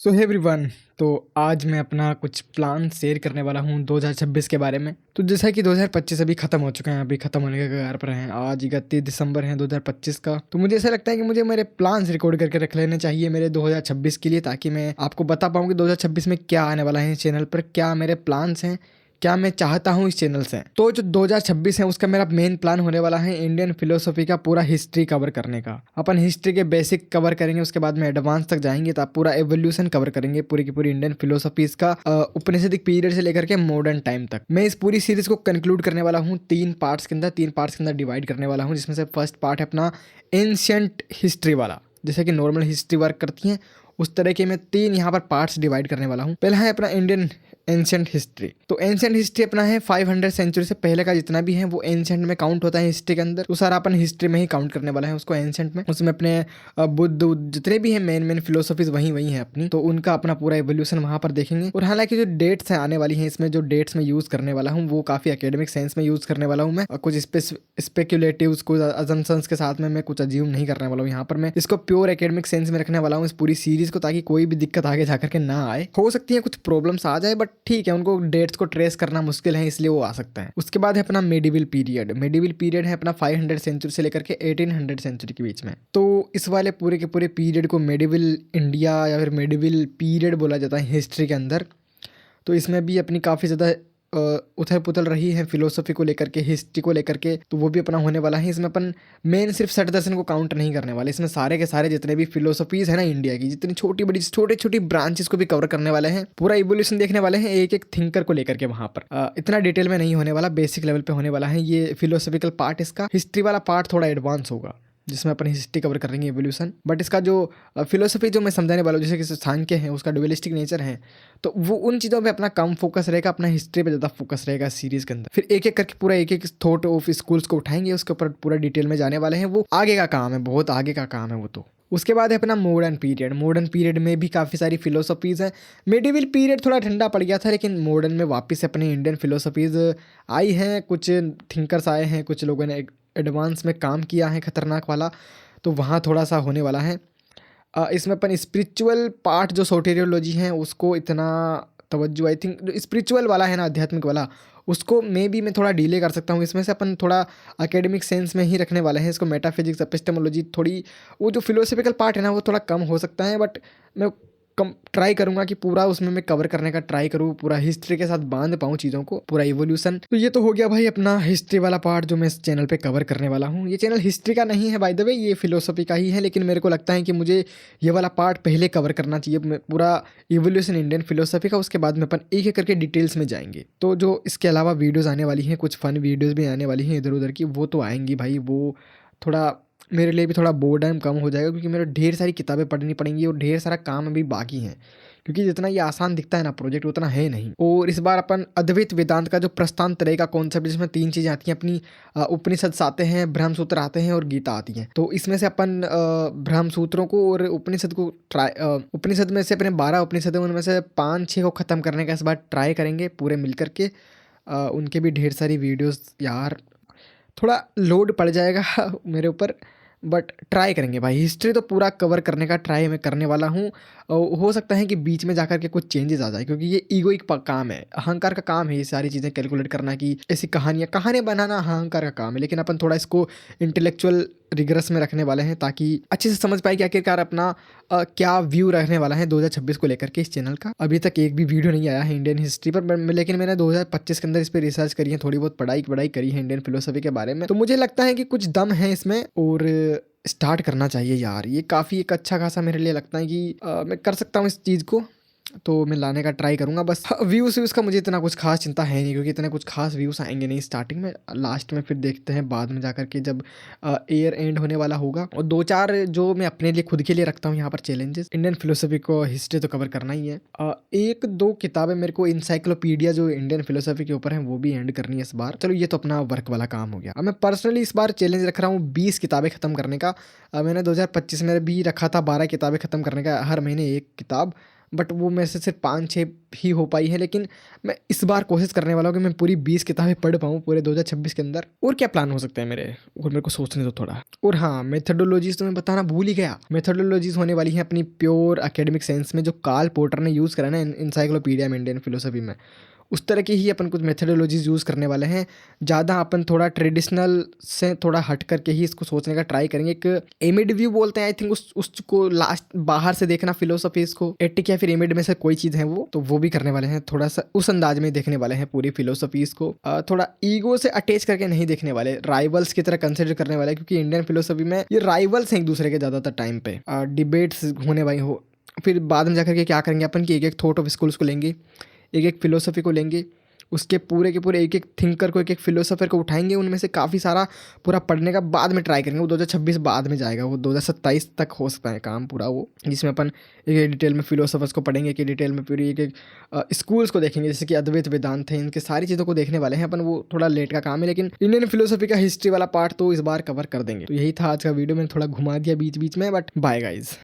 सो hey everyone. तो आज मैं अपना कुछ प्लान शेयर करने वाला हूँ 2026 के बारे में। तो जैसा कि 2025 अभी ख़त्म हो चुका है, अभी ख़त्म होने के कगार पर हैं। आज 31 दिसंबर है 2025 का। तो मुझे ऐसा लगता है कि मुझे मेरे प्लान्स रिकॉर्ड करके रख लेने चाहिए मेरे 2026 के लिए, ताकि मैं आपको बता पाऊँ कि 2026 में क्या आने वाला है इस चैनल पर, क्या मेरे प्लान्स हैं, क्या मैं चाहता हूँ इस चैनल से। तो जो 2026 है उसका मेरा मेन प्लान होने वाला है इंडियन फिलोसफी का पूरा हिस्ट्री कवर करने का। अपन हिस्ट्री के बेसिक कवर करेंगे, उसके बाद में एडवांस तक जाएंगे, तो आप पूरा एवोल्यूशन कवर करेंगे पूरी की पूरी इंडियन फिलोसफीज का, उपनिषदिक पीरियड से लेकर के मॉडर्न टाइम तक। मैं इस पूरी सीरीज को कंक्लूड करने वाला हूँ तीन पार्ट्स के अंदर डिवाइड करने वाला हूँ, जिसमें से फर्स्ट पार्ट है अपना एंशियंट हिस्ट्री वाला, जैसे कि नॉर्मल हिस्ट्री वर्क करती है उस तरह के मैं तीन यहाँ पर पार्ट्स डिवाइड करने वाला हूँ। पहला है अपना इंडियन एंशियंट हिस्ट्री। तो एंशियंट हिस्ट्री अपना है 500 सेंचुरी से पहले का जितना भी है वो एंशियंट में काउंट होता है हिस्ट्री के अंदर। तो सारा अपन हिस्ट्री में ही काउंट करने वाला है उसको एंशियंट में। उसमें अपने बुद्ध जितने भी हैं मेन फिलोसफीज वही है अपनी, तो उनका अपना पूरा एवोल्यूशन वहाँ पर देखेंगे। और हालांकि जो डेट्स हैं आने वाली हैं, इसमें जो डेट्स में यूज करने वाला हूँ वो काफी एकेडमिक सेंस में यूज करने वाला हूँ मैं। कुछ स्पेक्युलेटिव कुछ अजम्पशंस के साथ में मैं कुछ अज्यूम नहीं करने वाला हूँ यहाँ पर। मैं इसको प्योर एकेडमिक सेंस में रखने वाला हूँ इस पूरी सीरीज को, ताकि कोई भी दिक्कत आगे जाकर के ना आए। हो सकती है कुछ प्रॉब्लम्स आ जाए, बट ठीक है, उनको डेट्स को ट्रेस करना मुश्किल है इसलिए वो आ सकता है। उसके बाद है अपना मेडिवल पीरियड। मेडिवल पीरियड है अपना 500 सेंचुरी से लेकर के 1800 सेंचुरी के बीच में। तो इस वाले पूरे के पूरे पीरियड को मेडिवल इंडिया या फिर मेडिवल पीरियड बोला जाता है हिस्ट्री के अंदर। तो इसमें भी अपनी काफ़ी ज़्यादा उथल पुथल रही है फिलोसफी को लेकर के, हिस्ट्री को लेकर के, तो वो भी अपना होने वाला है। इसमें अपन मेन सिर्फ सठ दर्शन को काउंट नहीं करने वाले, इसमें सारे के सारे जितने भी फिलोसफीज है ना इंडिया की, जितनी छोटी बड़ी छोटी छोटी ब्रांचेस को भी कवर करने वाले हैं। पूरा इवोल्यूशन देखने वाले हैं एक एक थिंकर को लेकर के वहाँ पर। इतना डिटेल में नहीं होने वाला, बेसिक लेवल पे होने वाला है ये फिलोसफिकल पार्ट इसका। हिस्ट्री वाला पार्ट थोड़ा एडवांस होगा जिसमें अपन हिस्ट्री कवर करेंगे एवोल्यूशन। बट इसका जो फिलोसफी जो मैं समझाने वाला हूँ, जैसे कि सांख्य है उसका डुअलिस्टिक नेचर है, तो वो उन चीज़ों पे अपना कम फोकस रहेगा, अपना हिस्ट्री पे ज़्यादा फोकस रहेगा इस सीरीज के अंदर। फिर एक एक करके पूरा एक एक थॉट ऑफ स्कूल्स को उठाएंगे, उसके ऊपर पूरा डिटेल में जाने वाले हैं। वो आगे का काम है, बहुत आगे का काम है वो तो। उसके बाद है अपना मॉडर्न पीरियड। मॉडर्न पीरियड में भी काफ़ी सारी फिलोसफीज़ हैं। मेडिवल पीरियड थोड़ा ठंडा पड़ गया था, लेकिन मॉडर्न में वापस अपनी इंडियन फिलोसफीज़ आई हैं, कुछ थिंकर्स आए हैं, कुछ लोगों ने एडवांस में काम किया है खतरनाक वाला, तो वहाँ थोड़ा सा होने वाला है। इसमें अपन स्पिरिचुअल पार्ट जो सोटेरियोलॉजी है उसको इतना तवज्जो, आई थिंक जो स्पिरिचुअल वाला है ना, आध्यात्मिक वाला, उसको मे बी मैं थोड़ा डिले कर सकता हूँ। इसमें से अपन थोड़ा एकेडमिक सेंस में ही रखने वाले हैं इसको। मेटाफिजिक्स एपिस्टेमोलॉजी थोड़ी, वो जो फिलोसफिकल पार्ट है ना वो थोड़ा कम हो सकता है, बट मैं कम ट्राई करूंगा कि पूरा उसमें मैं कवर करने का ट्राई करूँ, पूरा हिस्ट्री के साथ बांध पाऊँ चीज़ों को, पूरा इवोल्यूशन। तो ये तो हो गया भाई अपना हिस्ट्री वाला पार्ट जो मैं इस चैनल पे कवर करने वाला हूँ। ये चैनल हिस्ट्री का नहीं है बाय द वे, ये फिलोसफी का ही है, लेकिन मेरे को लगता है कि मुझे ये वाला पार्ट पहले कवर करना चाहिए, पूरा इवोल्यूशन इंडियन फिलोसफी का। उसके बाद में अपन एक एक करके डिटेल्स में जाएंगे। तो जो इसके अलावा वीडियोज़ आने वाली हैं, कुछ फन वीडियोज़ भी आने वाली हैं इधर उधर की, वो तो आएंगी भाई। वो थोड़ा मेरे लिए भी थोड़ा बोर्डम कम हो जाएगा, क्योंकि मेरे ढेर सारी किताबें पढ़नी पड़ेंगी और ढेर सारा काम अभी बाकी है, क्योंकि जितना ये आसान दिखता है ना प्रोजेक्ट उतना है नहीं। और इस बार अपन अद्वैत वेदांत का जो प्रस्थान तरह का कॉन्सेप्ट, जिसमें तीन चीज़ें आती हैं अपनी, उपनिषद आते हैं, ब्रह्मसूत्र आते हैं और गीता आती है। तो इसमें से अपन ब्रह्मसूत्रों को और उपनिषद को उपनिषद में से अपने 12 उपनिषद हैं, उनमें से 5-6 को ख़त्म करने का इस बार ट्राई करेंगे पूरे मिल करके। उनके भी ढेर सारी वीडियोज़ यार, थोड़ा लोड पड़ जाएगा मेरे ऊपर, बट ट्राई करेंगे भाई। हिस्ट्री तो पूरा कवर करने का ट्राई मैं करने वाला हूँ। हो सकता है कि बीच में जाकर के कुछ चेंजेस आ जाए, क्योंकि ये ईगोइक काम है, अहंकार का काम है ये सारी चीज़ें कैलकुलेट करना, कि ऐसी कहानियाँ बनाना अहंकार का काम है। लेकिन अपन थोड़ा इसको इंटेलेक्चुअल रिगरस में रखने वाले हैं, ताकि अच्छे से समझ पाए कि आखिरकार अपना क्या व्यू रखने वाला है 2026 को लेकर के इस चैनल का। अभी तक एक भी वीडियो नहीं आया है इंडियन हिस्ट्री पर, लेकिन मैंने 2025 के अंदर इस पर रिसर्च करी है, थोड़ी बहुत पढ़ाई करी है इंडियन फिलोसफी के बारे में। तो मुझे लगता है कि कुछ दम है इसमें और स्टार्ट करना चाहिए यार। ये काफ़ी एक अच्छा खासा मेरे लिए लगता है कि मैं कर सकता हूँ इस चीज़ को, तो मैं लाने का ट्राई करूँगा। बस व्यूज़ का मुझे इतना कुछ खास चिंता है नहीं, क्योंकि इतने कुछ खास व्यूज़ आएंगे नहीं स्टार्टिंग में, लास्ट में फिर देखते हैं बाद में जाकर के जब ईयर एंड होने वाला होगा। और 2-4 जो मैं अपने लिए खुद के लिए रखता हूँ यहाँ पर चैलेंजेस, इंडियन फिलोसफी को हिस्ट्री तो कवर करना ही है। 1-2 किताबें मेरे को इंसाइक्लोपीडिया जो इंडियन फिलोसफी के ऊपर हैं वो भी एंड करनी है इस बार। चलो ये तो अपना वर्क वाला काम हो गया। अब मैं पर्सनली इस बार चैलेंज रख रहा हूँ 20 किताबें ख़त्म करने का। मैंने 2025 में भी रखा था 12 किताबें ख़त्म करने का, हर महीने एक किताब। बट वो मेरे से सिर्फ 5-6 ही हो पाई है। लेकिन मैं इस बार कोशिश करने वाला हूँ कि मैं पूरी 20 किताबें पढ़ पाऊँ पूरे 2026 के अंदर। और क्या प्लान हो सकते हैं मेरे, और मेरे को सोचने दो थोड़ा। और हाँ, मेथडोलॉजीज तो मैं बताना भूल ही गया। मेथडोलॉजीज होने वाली है अपनी प्योर एकेडमिक सेंस में, जो कार्ल पोटर ने यूज़ करा ना इंसाइक्लोपीडिया में इंडियन फिलोसफी में, उस तरह की ही अपन कुछ मेथडोलॉजीज यूज़ करने वाले हैं। ज़्यादा अपन थोड़ा ट्रेडिशनल से थोड़ा हट करके ही इसको सोचने का ट्राई करेंगे। एक एमिड व्यू बोलते हैं आई थिंक, उसको लास्ट बाहर से देखना फिलोसफी को, एटिक या फिर एमिड में से कोई चीज़ है वो, तो वो भी करने वाले हैं। थोड़ा सा उस अंदाज में देखने वाले हैं पूरी फिलोसफीज को। थोड़ा ईगो से अटैच करके नहीं देखने वाले, राइवल्स की तरह कंसिडर करने वाले, क्योंकि इंडियन फिलोसफी में ये राइवल्स हैं एक दूसरे के ज़्यादातर टाइम पे। डिबेट्स होने वाली हो, फिर बाद में जाकर के क्या करेंगे अपन कि एक एक थॉट ऑफ स्कूल्स को लेंगे, एक एक फिलोसफी को लेंगे, उसके पूरे के पूरे एक एक थिंकर को, एक एक फिलोसोफर को उठाएंगे, उनमें से काफ़ी सारा पूरा पढ़ने का बाद में ट्राई करेंगे। वो 2026 बाद में जाएगा, वो 2027 तक हो सकता है काम पूरा वो, जिसमें अपन एक एक डिटेल में फिलोसोफर्स को पढ़ेंगे, एक एक डिटेल में पूरी एक एक स्कूल्स को देखेंगे, जैसे कि अद्वैत वेदांत है, इनके सारी चीज़ों को देखने वाले हैं अपन। वो थोड़ा लेट का काम है, लेकिन इंडियन फिलोसफी का हिस्ट्री वाला पार्ट तो इस बार कवर कर देंगे। तो यही था आज का वीडियो, मैंने थोड़ा घुमा दिया बीच बीच में, बट बाय गाइज।